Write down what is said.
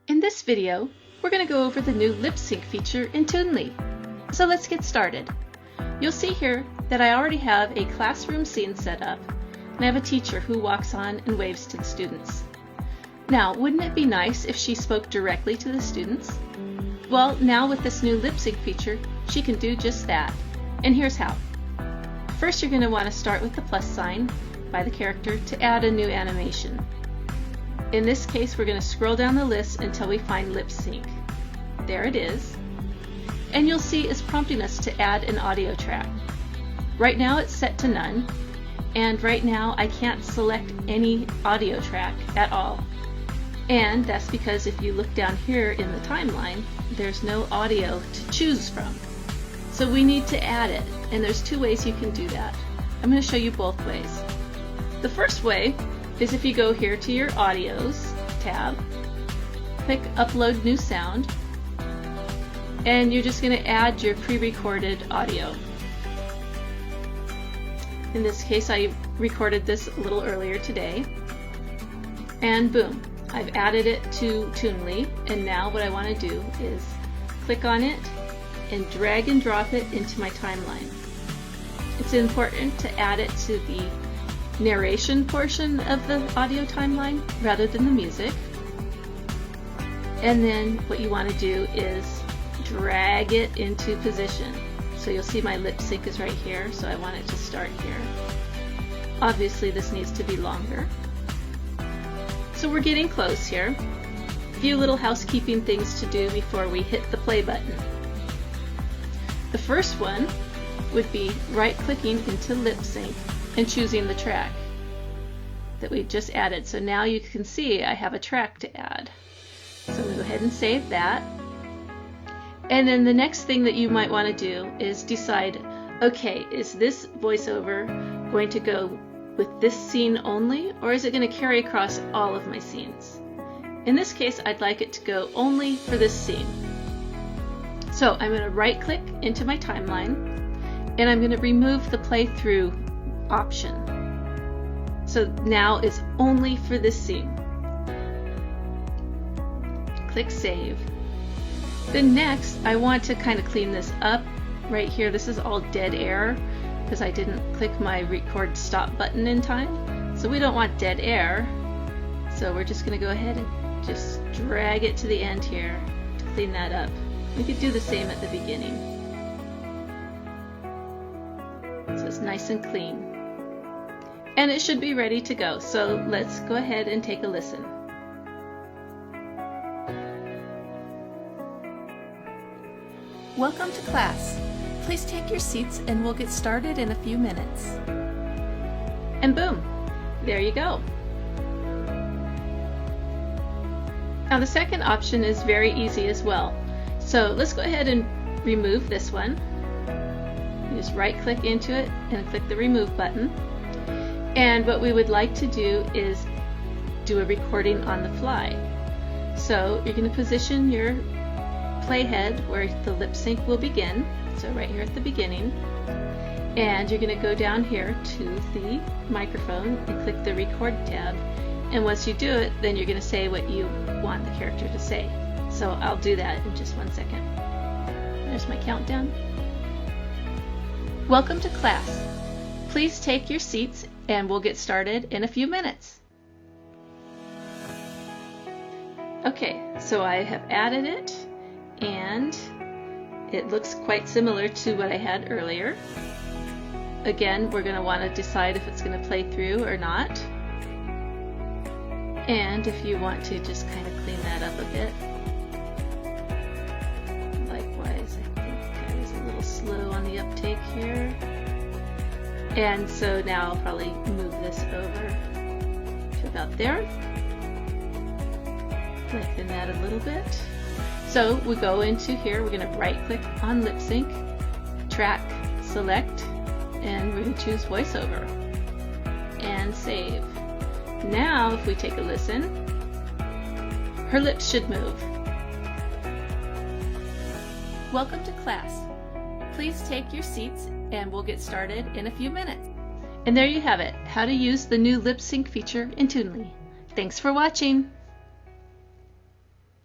In this video, we're going to go over the new lip sync feature in Toonly. So let's get started. You'll see here that I already have a classroom scene set up, and I have a teacher who walks on and waves to the students. Now, wouldn't it be nice if she spoke directly to the students? Well, now with this new lip sync feature, she can do just that. And here's how. First, you're going to want to start with the plus sign by the character to add a new animation. In this case, we're going to scroll down the list until we find lip sync. There it is. And you'll see it's prompting us to add an audio track. Right now it's set to none, and right now I can't select any audio track at all. And that's because if you look down here in the timeline, there's no audio to choose from. So we need to add it, and there's two ways you can do that. I'm going to show you both ways. The first way is if you go here to your Audios tab, click Upload New Sound, and you're just going to add your pre-recorded audio. In this case, I recorded this a little earlier today, and boom, I've added it to Toonly, and now what I want to do is click on it and drag and drop it into my timeline. It's important to add it to the narration portion of the audio timeline rather than the music. And then what you want to do is drag it into position. So you'll see my lip sync is right here, so I want it to start here. Obviously this needs to be longer. So we're getting close here. A few little housekeeping things to do before we hit the play button. The first one would be right-clicking into lip sync and choosing the track that we just added. So now you can see I have a track to add. So I'm going to go ahead and save that. And then the next thing that you might want to do is decide, okay, is this voiceover going to go with this scene only, or is it going to carry across all of my scenes? In this case, I'd like it to go only for this scene. So I'm going to right-click into my timeline, and I'm going to remove the playthrough option. So now it's only for this scene. Click Save. Then next, I want to kind of clean this up. Right here, this is all dead air because I didn't click my record stop button in time. So we don't want dead air. So we're just going to go ahead and just drag it to the end here to clean that up. We could do the same at the beginning. So it's nice and clean. And it should be ready to go. So let's go ahead and take a listen. Welcome to class. Please take your seats and we'll get started in a few minutes. And boom, there you go. Now the second option is very easy as well. So let's go ahead and remove this one. You just right click into it and click the remove button. And what we would like to do is do a recording on the fly. So you're going to position your playhead where the lip sync will begin, so right here at the beginning, and you're going to go down here to the microphone and click the record tab, and once you do it, then you're going to say what you want the character to say. So I'll do that in just 1 second. There's my countdown. Welcome to class. Please take your seats and we'll get started in a few minutes. Okay, so I have added it, and it looks quite similar to what I had earlier. Again, we're going to want to decide if it's going to play through or not. And if you want to just kind of clean that up a bit. Likewise, I think I was a little slow on the uptake here. And so now I'll probably move this over to about there. Lengthen that a little bit. So we go into here, we're going to right click on lip sync, track, select, and we're going to choose voiceover and save. Now if we take a listen, her lips should move. Welcome to class. Please take your seats and we'll get started in a few minutes. And there you have it, how to use the new lip sync feature in Toonly. Thanks for watching!